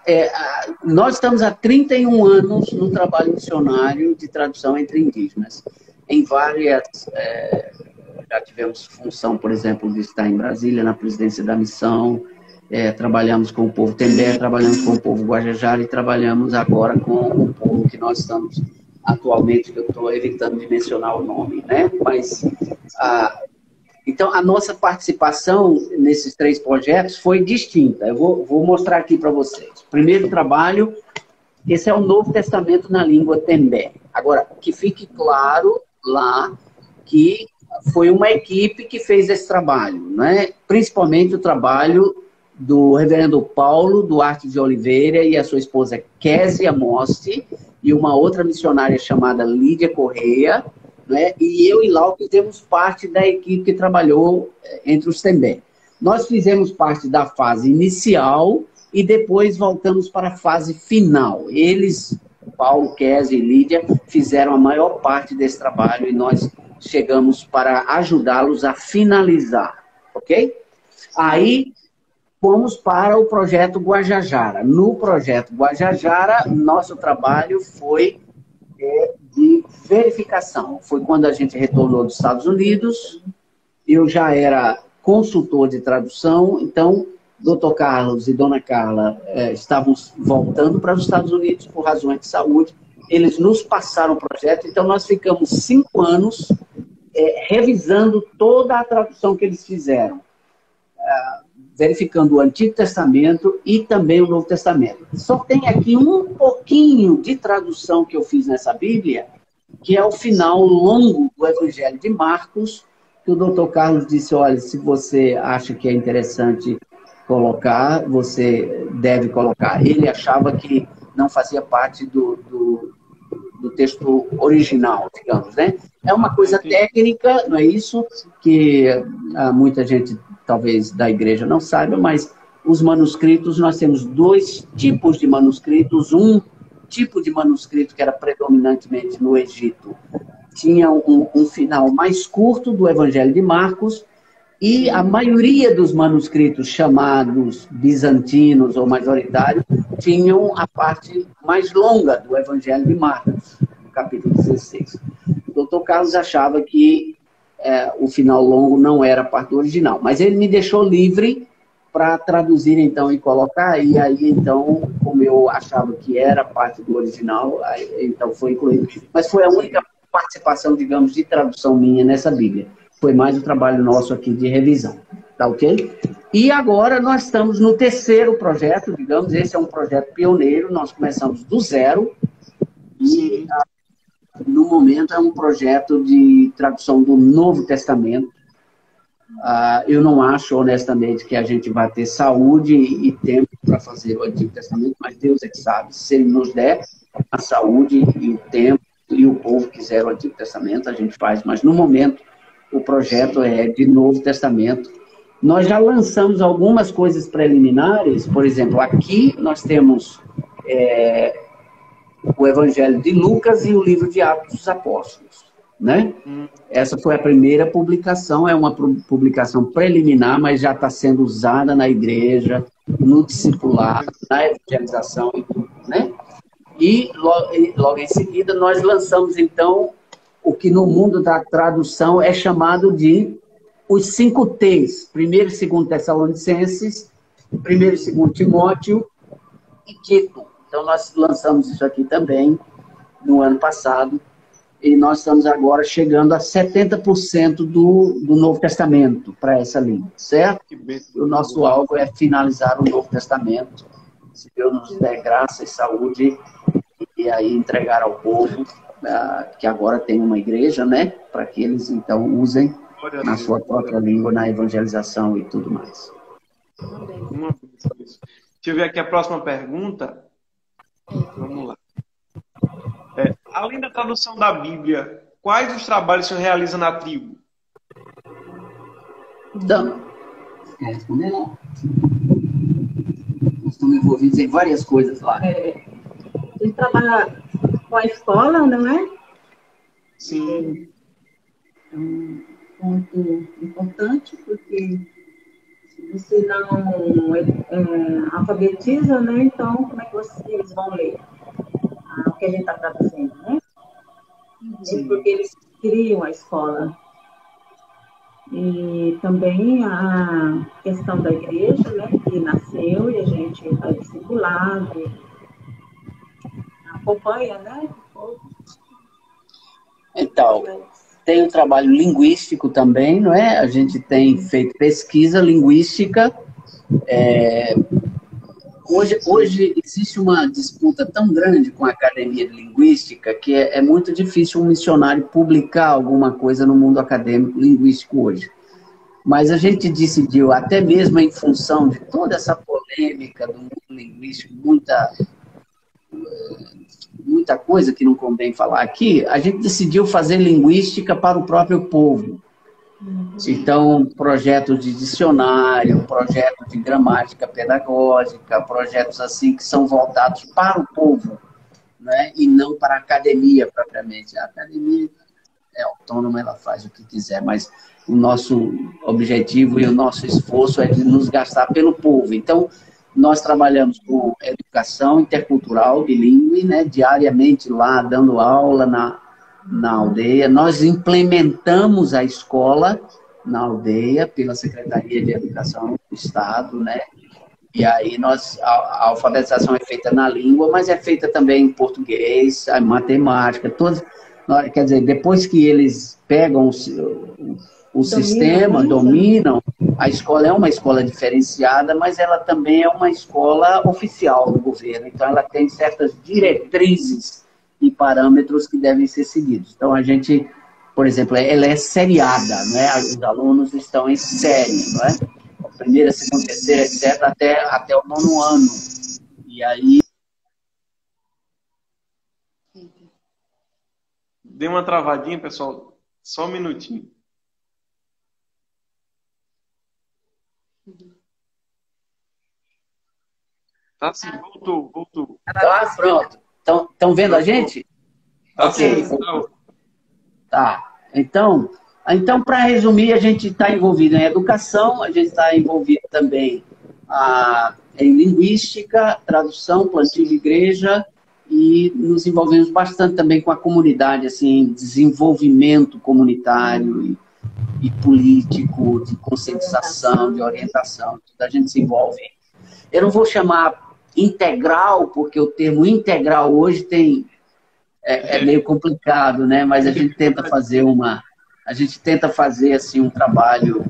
Nós estamos há 31 anos no trabalho missionário de tradução entre indígenas. Em várias... já tivemos função, por exemplo, de estar em Brasília, na presidência da missão, trabalhamos com o povo Tembé, trabalhamos com o povo Guajajara e trabalhamos agora com o povo que nós estamos atualmente, que eu estou evitando de mencionar o nome, né? Mas, então, a nossa participação nesses 3 projetos foi distinta. Eu vou mostrar aqui para vocês. Primeiro trabalho, esse é o Novo Testamento na língua Tembé. Agora, que fique claro lá que foi uma equipe que fez esse trabalho, né? Principalmente o trabalho do reverendo Paulo Duarte de Oliveira e a sua esposa Késia Mosti e uma outra missionária chamada Lídia Correia, né? E eu e Lau fizemos parte da equipe que trabalhou entre os Tembé. Nós fizemos parte da fase inicial e depois voltamos para a fase final. Eles, Paulo, Késia e Lídia, fizeram a maior parte desse trabalho e nós chegamos para ajudá-los a finalizar, ok? Aí, fomos para o projeto Guajajara. No projeto Guajajara, nosso trabalho foi de verificação. Foi quando a gente retornou dos Estados Unidos, eu já era consultor de tradução, então, Dr. Carlos e Dona Carla estavam voltando para os Estados Unidos por razões de saúde. Eles nos passaram o projeto, então nós ficamos 5 anos revisando toda a tradução que eles fizeram, verificando o Antigo Testamento e também o Novo Testamento. Só tem aqui um pouquinho de tradução que eu fiz nessa Bíblia, que é o final longo do Evangelho de Marcos, que que o doutor Carlos disse, olha, se você acha que é interessante colocar, você deve colocar. Ele achava que não fazia parte do texto original, digamos, né? É uma coisa técnica, não é isso? Que muita gente, talvez, da igreja não saiba, mas os manuscritos, nós temos dois tipos de manuscritos. Um tipo de manuscrito que era predominantemente no Egito, tinha um final mais curto do Evangelho de Marcos, e a maioria dos manuscritos chamados bizantinos ou majoritários tinham a parte mais longa do Evangelho de Marcos, no capítulo 16. O Dr. Carlos achava que o final longo não era a parte original, mas ele me deixou livre para traduzir, então, e colocar, e aí, então, como eu achava que era parte do original, então foi incluído. Mas foi a única participação, digamos, de tradução minha nessa Bíblia. Foi mais o trabalho nosso aqui de revisão, tá ok? E agora nós estamos no terceiro projeto, digamos, esse é um projeto pioneiro, nós começamos do zero, e no momento é um projeto de tradução do Novo Testamento. Eu não acho, honestamente, que a gente vai ter saúde e tempo para fazer o Antigo Testamento, mas Deus é que sabe. Se Ele nos der a saúde e o tempo e o povo quiser o Antigo Testamento, a gente faz. Mas, no momento, o projeto é de Novo Testamento. Nós já lançamos algumas coisas preliminares. Por exemplo, aqui nós temos o Evangelho de Lucas e o livro de Atos dos Apóstolos, né? Essa foi a primeira publicação, é uma publicação preliminar, mas já está sendo usada na igreja, no discipulado, na evangelização e tudo, né? E logo em seguida nós lançamos, então, o que no mundo da tradução é chamado de os 5 T's, 1º e 2º Tessalonicenses, 1º e 2º Timóteo e Tito. Então nós lançamos isso aqui também no ano passado, e nós estamos agora chegando a 70% do Novo Testamento para essa língua, certo? O nosso alvo é finalizar o Novo Testamento, se Deus nos der graça e saúde, e aí entregar ao povo, que agora tem uma igreja, né? Para que eles, então, usem na sua própria língua, na evangelização e tudo mais. Deixa eu ver aqui a próxima pergunta. Vamos lá. Além da tradução da Bíblia, quais os trabalhos o senhor realiza na tribo? Então, quer responder, não? Nós estamos envolvidos em várias coisas lá. Ele trabalha com a escola, não é? Sim. É um ponto importante, porque se você não alfabetiza, né? Então, como é que eles vão ler o que a gente está traduzindo, né? Sim. Porque eles criam a escola. E também a questão da igreja, né? Que nasceu e a gente faz discipulado, acompanha, né? Então, tem o trabalho linguístico também, não é? A gente tem feito pesquisa linguística. Hoje existe uma disputa tão grande com a academia de linguística que é muito difícil um missionário publicar alguma coisa no mundo acadêmico linguístico hoje. Mas a gente decidiu, até mesmo em função de toda essa polêmica do mundo linguístico, muita coisa que não convém falar aqui, a gente decidiu fazer linguística para o próprio povo. Então, projetos de dicionário, projetos de gramática pedagógica, projetos assim que são voltados para o povo, né? E não para a academia propriamente. A academia é autônoma, ela faz o que quiser, mas o nosso objetivo e o nosso esforço é de nos gastar pelo povo. Então, nós trabalhamos com educação intercultural, bilíngue, né? Diariamente lá, dando aula na aldeia. Nós implementamos a escola na aldeia pela Secretaria de Educação do Estado, né? E aí a alfabetização é feita na língua, mas é feita também em português, a matemática, todos. Quer dizer, depois que eles pegam o sistema, dominam, a escola é uma escola diferenciada, mas ela também é uma escola oficial do governo. Então, ela tem certas diretrizes e parâmetros que devem ser seguidos. Então, a gente por exemplo, ela é seriada, né? Os alunos estão em série, não é? Primeira, segunda, terceira, etc., até o 9º ano. E aí... Deu uma travadinha, pessoal. Só um minutinho. Tá sim, voltou. Tá, pronto. Estão vendo a gente? Tá Ok. sim, Tá. Então para resumir, a gente está envolvido em educação, a gente está envolvido também em linguística, tradução, plantio de igreja, e nos envolvemos bastante também com a comunidade, assim, desenvolvimento comunitário e político, de conscientização, de orientação. A gente se envolve. Eu não vou chamar integral, porque o termo integral hoje é meio complicado, né? Mas a gente tenta fazer assim um trabalho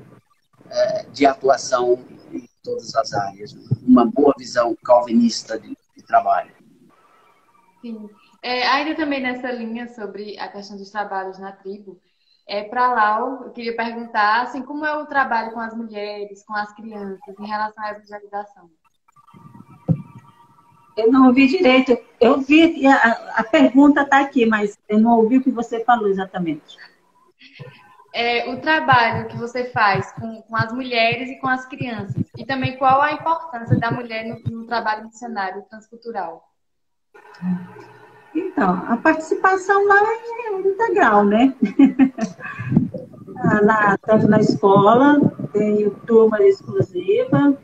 de atuação em todas as áreas, uma boa visão calvinista de trabalho. Sim. Ainda também nessa linha sobre a questão dos trabalhos na tribo, para Lau, eu queria perguntar assim, como é o trabalho com as mulheres, com as crianças, em relação à evangelização? Eu não ouvi direito. Eu vi, a pergunta está aqui, mas eu não ouvi o que você falou exatamente. O trabalho que você faz com as mulheres e com as crianças. E também qual a importância da mulher no trabalho missionário transcultural? Então, a participação lá é integral, né? Tanto na escola, tem turma exclusiva,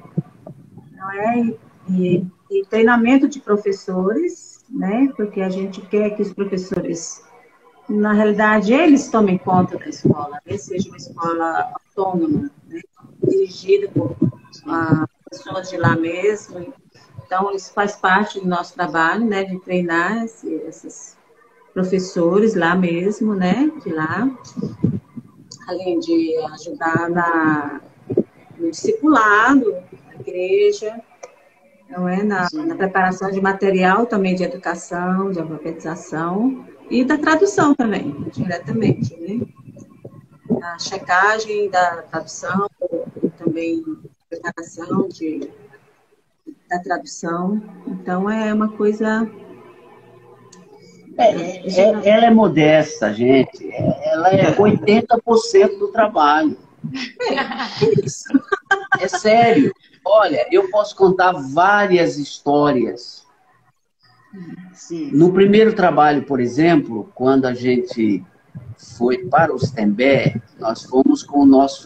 não é? E treinamento de professores, né? Porque a gente quer que os professores, na realidade, eles tomem conta da escola, né? Seja uma escola autônoma, né? Dirigida por pessoas de lá mesmo. Então, isso faz parte do nosso trabalho, né? De treinar esses professores lá mesmo, né? De lá, além de ajudar no discipulado, na igreja, não é? Na preparação de material também de educação, de alfabetização e da tradução também, diretamente, né? A checagem da tradução e também preparação da tradução. Então, é uma coisa... Ela é modesta, gente. Ela é 80% do trabalho. É sério. Olha, eu posso contar várias histórias. Sim. No primeiro trabalho, por exemplo, quando a gente foi para os Tembé, nós fomos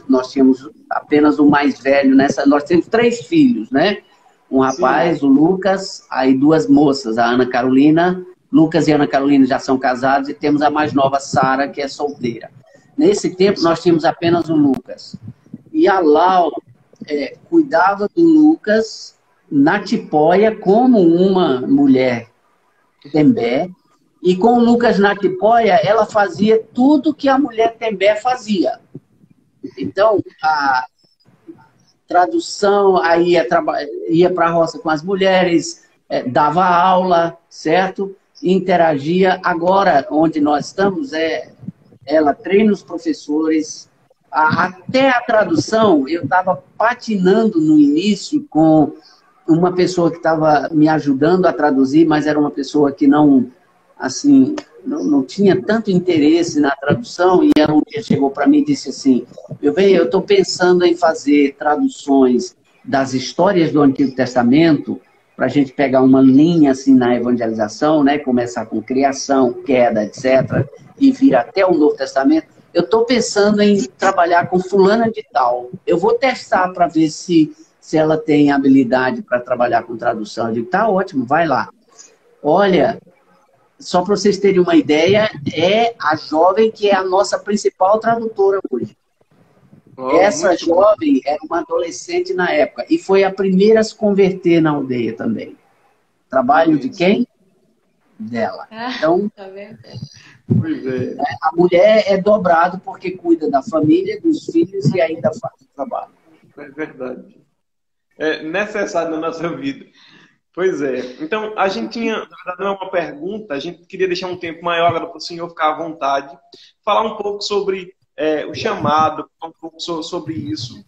nós tínhamos apenas o mais velho nós temos 3 filhos, né? Um rapaz, o Lucas, aí 2 moças, a Ana Carolina. Lucas e Ana Carolina já são casados e temos a mais nova, Sara, que é solteira. Nesse tempo, nós tínhamos apenas o Lucas. E a Lau cuidava do Lucas na tipóia como uma mulher Tembé. E com o Lucas na tipóia, ela fazia tudo que a mulher Tembé fazia. Então, a tradução, aí ia para a roça com as mulheres, dava aula, certo? Interagia. Agora, onde nós estamos, ela treina os professores. Até a tradução, eu estava patinando no início com uma pessoa que estava me ajudando a traduzir, mas era uma pessoa que não tinha tanto interesse na tradução, e ela um dia chegou para mim e disse assim: eu estou pensando em fazer traduções das histórias do Antigo Testamento, para a gente pegar uma linha assim na evangelização, né? Começar com criação, queda, etc., e vir até o Novo Testamento. Eu estou pensando em trabalhar com fulana de tal. Eu vou testar para ver se ela tem habilidade para trabalhar com tradução. Eu digo, tá ótimo, vai lá. Olha, só para vocês terem uma ideia, é a jovem que é a nossa principal tradutora hoje. Essa jovem era uma adolescente na época e foi a primeira a se converter na aldeia também. Trabalho de quem? Dela. Então, a mulher é dobrado porque cuida da família, dos filhos e ainda faz o trabalho. É verdade. É necessário na nossa vida. Pois é. Então, a gente tinha, na verdade, não é uma pergunta, a gente queria deixar um tempo maior agora para o senhor ficar à vontade, falar um pouco sobre o chamado, falar um pouco sobre isso.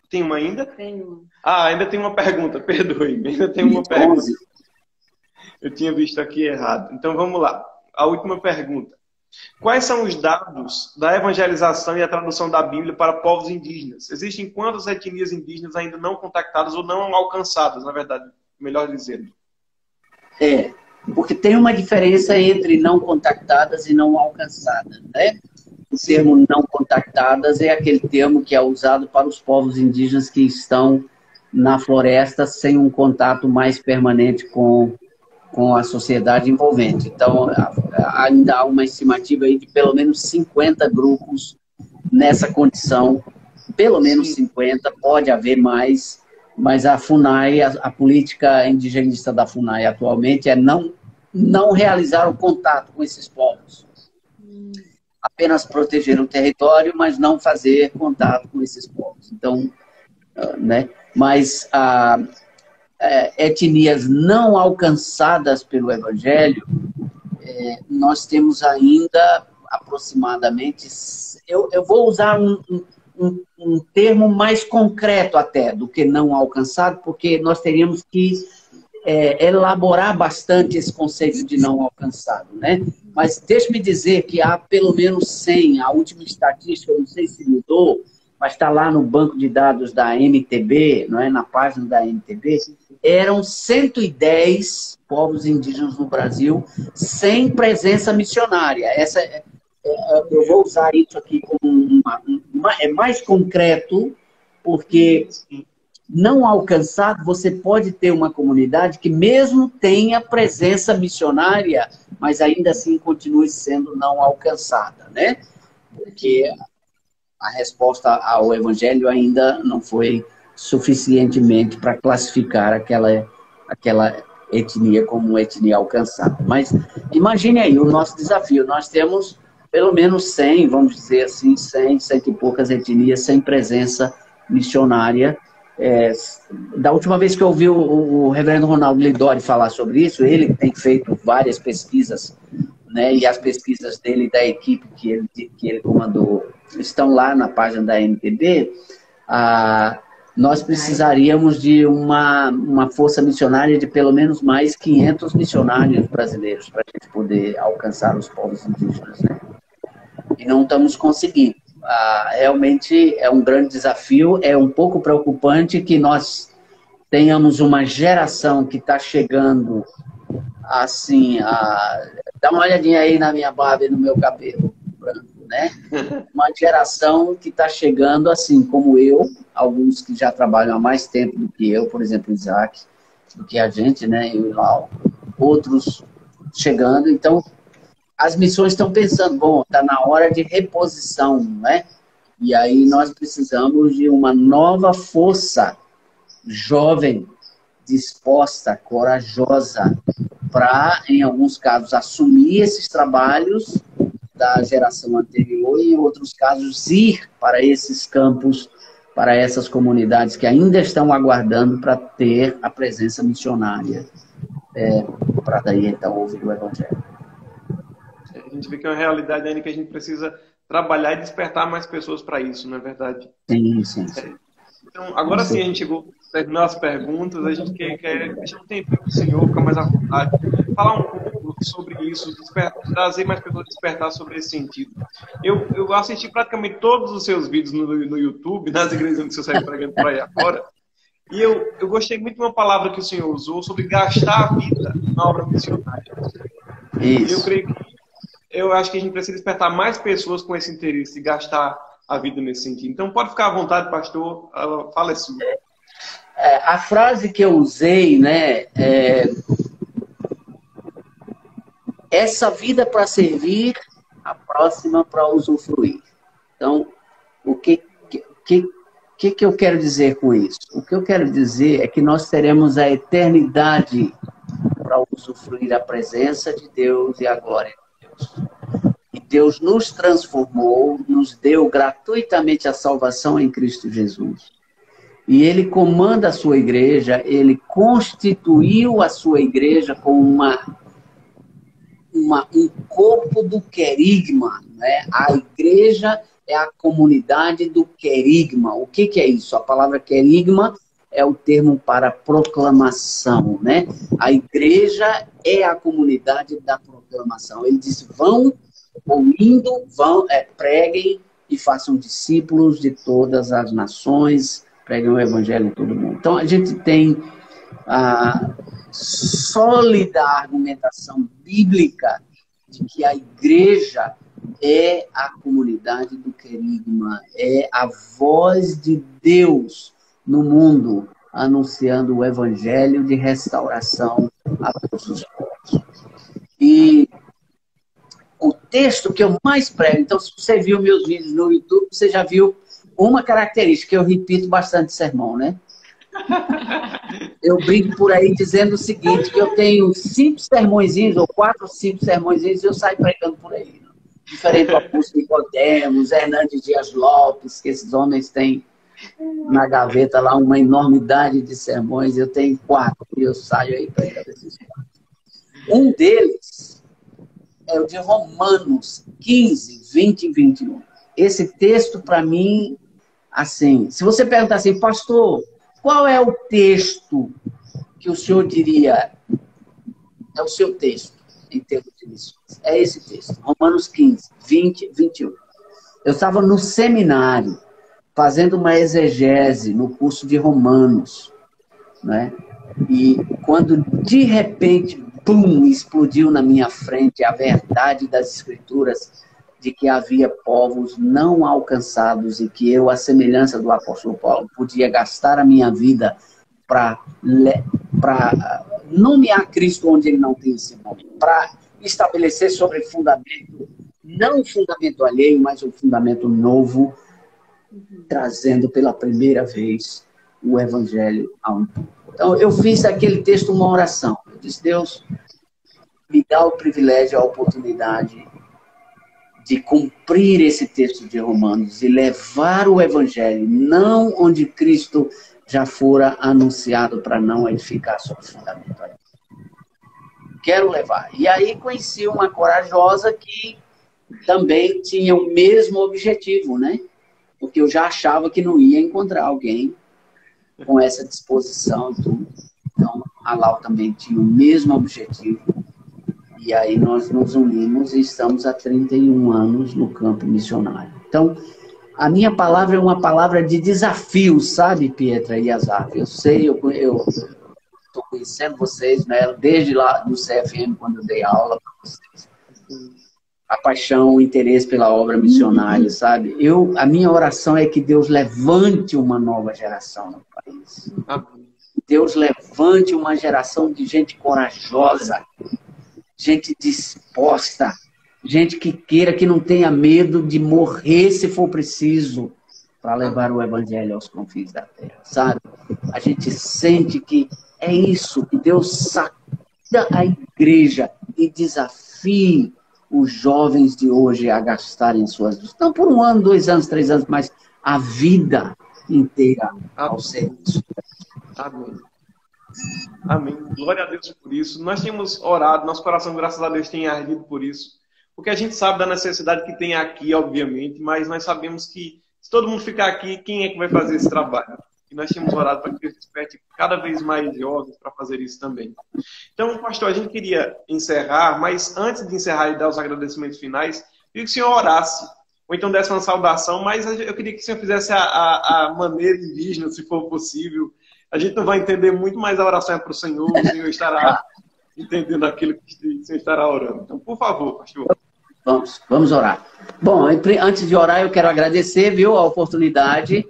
Tem uma ainda? Tenho. Ah, ainda tem uma pergunta, perdoe-me, ainda tem uma pergunta. Eu tinha visto aqui errado. Então, vamos lá. A última pergunta. Quais são os dados da evangelização e a tradução da Bíblia para povos indígenas? Existem quantas etnias indígenas ainda não contactadas ou não alcançadas, na verdade, melhor dizendo? Porque tem uma diferença entre não contactadas e não alcançadas, né? O termo não contactadas é aquele termo que é usado para os povos indígenas que estão na floresta sem um contato mais permanente com a sociedade envolvente. Então, ainda há uma estimativa aí de pelo menos 50 grupos nessa condição, pelo menos 50, pode haver mais, mas a FUNAI, a política indigenista da FUNAI atualmente é não realizar o contato com esses povos. Apenas proteger o território, mas não fazer contato com esses povos. Então, né? Mas etnias não alcançadas pelo Evangelho, nós temos ainda aproximadamente... Eu vou usar um termo mais concreto até do que não alcançado, porque nós teríamos que elaborar bastante esse conceito de não alcançado, né? Mas deixe-me dizer que há pelo menos 100, a última estatística, eu não sei se mudou, mas está lá no banco de dados da MTB, não é? Na página da MTB, eram 110 povos indígenas no Brasil sem presença missionária. Eu vou usar isso aqui como é mais concreto, porque não alcançado, você pode ter uma comunidade que mesmo tenha presença missionária, mas ainda assim continue sendo não alcançada, né? Porque a resposta ao Evangelho ainda não foi suficientemente para classificar aquela etnia como uma etnia alcançada. Mas imagine aí o nosso desafio. Nós temos pelo menos 100, vamos dizer assim, 100 e poucas etnias sem presença missionária. Da última vez que eu ouvi o reverendo Ronaldo Lidori falar sobre isso, ele tem feito várias pesquisas, né, e as pesquisas dele, da equipe que ele comandou, estão lá na página da MTB. Nós precisaríamos de uma força missionária de pelo menos mais 500 missionários brasileiros para a gente poder alcançar os povos indígenas, né? E não estamos conseguindo. Realmente é um grande desafio, é um pouco preocupante que nós tenhamos uma geração que está chegando assim, dá uma olhadinha aí na minha barba e no meu cabelo branco, né? Uma geração que está chegando assim, como eu, alguns que já trabalham há mais tempo do que eu, por exemplo, o Isaac, do que a gente, né? Eu e Lau, outros chegando, então as missões estão pensando, bom, está na hora de reposição, né? E aí nós precisamos de uma nova força jovem, disposta, corajosa, para, em alguns casos, assumir esses trabalhos da geração anterior e, em outros casos, ir para esses campos, para essas comunidades que ainda estão aguardando para ter a presença missionária, para daí, então, ouvir o Evangelho. A gente vê que é uma realidade ainda que a gente precisa trabalhar e despertar mais pessoas para isso, não é verdade? Sim. Então, agora sim, a gente chegou a terminar as perguntas, a gente quer deixar um tempo para o senhor ficar mais à vontade, falar um pouco sobre isso, trazer mais pessoas a despertar sobre esse sentido. Eu assisti praticamente todos os seus vídeos no YouTube, nas igrejas onde o senhor sai pregando por aí agora, e eu gostei muito de uma palavra que o senhor usou sobre gastar a vida na obra missionária. Isso. Eu acho que a gente precisa despertar mais pessoas com esse interesse de gastar a vida nesse sentido. Então, pode ficar à vontade, pastor, fala isso. A frase que eu usei, né, essa vida para servir, a próxima para usufruir. Então, o que eu quero dizer com isso? O que eu quero dizer é que nós teremos a eternidade para usufruir a presença de Deus e a glória de Deus. E Deus nos transformou, nos deu gratuitamente a salvação em Cristo Jesus. E ele comanda a sua igreja, ele constituiu a sua igreja como um corpo do querigma, né? A igreja é a comunidade do querigma. O que é isso? A palavra querigma é o termo para proclamação, né? A igreja é a comunidade da proclamação. Ele diz, vão ouvindo, preguem e façam discípulos de todas as nações, preguem o evangelho em todo mundo. Então, a gente tem a sólida argumentação bíblica de que a igreja é a comunidade do querigma, é a voz de Deus no mundo, anunciando o evangelho de restauração a todos os povos. E o texto que eu mais prego, então se você viu meus vídeos no YouTube, você já viu uma característica, que eu repito bastante sermão, né? Eu brinco por aí dizendo o seguinte, que eu tenho 5 sermõezinhos, ou 4 ou 5 sermõezinhos, e eu saio pregando por aí. Né? Diferente do apóstolo Nicodemos, Hernandes Dias Lopes, que esses homens têm na gaveta lá uma enormidade de sermões, eu tenho 4, e eu saio aí pregando esses 4. Um deles é o de Romanos 15, 20 e 21. Esse texto, para mim, assim, se você perguntar assim, pastor, qual é o texto que o senhor diria é o seu texto em termos de missões? É esse texto, Romanos 15, 20 e 21. Eu estava no seminário, fazendo uma exegese no curso de Romanos, né? E quando, de repente, pum, explodiu na minha frente a verdade das Escrituras de que havia povos não alcançados e que eu, à semelhança do apóstolo Paulo, podia gastar a minha vida para nomear Cristo onde ele não tem esse nome, para estabelecer sobre fundamento, não um fundamento alheio, mas um fundamento novo, trazendo pela primeira vez o evangelho a um povo. Então, eu fiz daquele texto uma oração. Eu disse, Deus, me dá o privilégio, a oportunidade de cumprir esse texto de Romanos e levar o evangelho, não onde Cristo já fora anunciado para não edificar sobre fundamento. Quero levar. E aí conheci uma corajosa que também tinha o mesmo objetivo, né? Porque eu já achava que não ia encontrar alguém com essa disposição e tudo. Então, a Lau também tinha o mesmo objetivo. E aí nós nos unimos e estamos há 31 anos no campo missionário. Então, a minha palavra é uma palavra de desafio, sabe, Pietra e Azar? Eu sei, eu estou conhecendo vocês, né, desde lá no CFM, quando eu dei aula para vocês. A paixão, o interesse pela obra missionária, sabe? A minha oração é que Deus levante uma nova geração no país. Deus levante uma geração de gente corajosa, gente disposta, gente que queira, que não tenha medo de morrer se for preciso para levar o evangelho aos confins da terra, sabe? A gente sente que é isso, que Deus saca a igreja e desafie os jovens de hoje a gastarem suas vidas. Não por 1 ano, 2 anos, 3 anos, mas a vida inteira ao serviço. Amém. Amém. Glória a Deus por isso. Nós tínhamos orado, nosso coração, graças a Deus, tem ardido por isso. Porque a gente sabe da necessidade que tem aqui, obviamente, mas nós sabemos que se todo mundo ficar aqui, quem é que vai fazer esse trabalho? E nós tínhamos orado para que Deus desperte cada vez mais jovens para fazer isso também. Então, pastor, a gente queria encerrar, mas antes de encerrar e dar os agradecimentos finais, queria que o senhor orasse, ou então desse uma saudação, mas eu queria que o senhor fizesse a maneira indígena, se for possível. A gente não vai entender muito, mas a oração é para o Senhor estará entendendo aquilo que o Senhor estará orando. Então, por favor, pastor. Vamos orar. Bom, antes de orar, eu quero agradecer, viu, a oportunidade.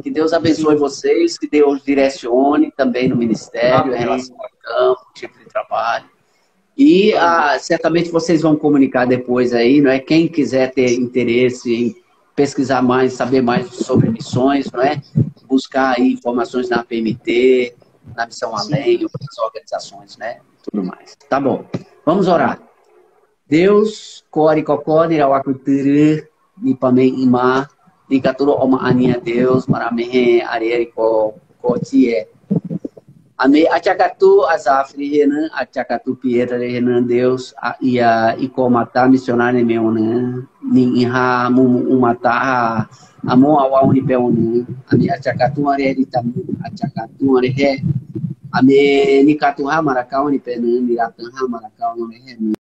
Que Deus abençoe vocês, que Deus direcione também no ministério, em relação ao campo, tipo de trabalho. E certamente vocês vão comunicar depois aí, não é? Quem quiser ter interesse em pesquisar mais, saber mais sobre missões, não é? Buscar aí informações na PMT, na Missão Além, outras organizações, né? Tudo mais. Tá bom. Vamos orar. Deus, Cori Cocó, Nirauacutere, Nipamei Imá, Dikaturo oma ania Deus maramehe arieri ko tie. Ame acakatu azafri hena acakatu piera hena Deus ia ikomata missionário meona ning iha umata amo awau ni peona ame acakatu arieri tamu acakatu arihe ame nikatu ha marakau ni pena ni ratang ha marakau ni he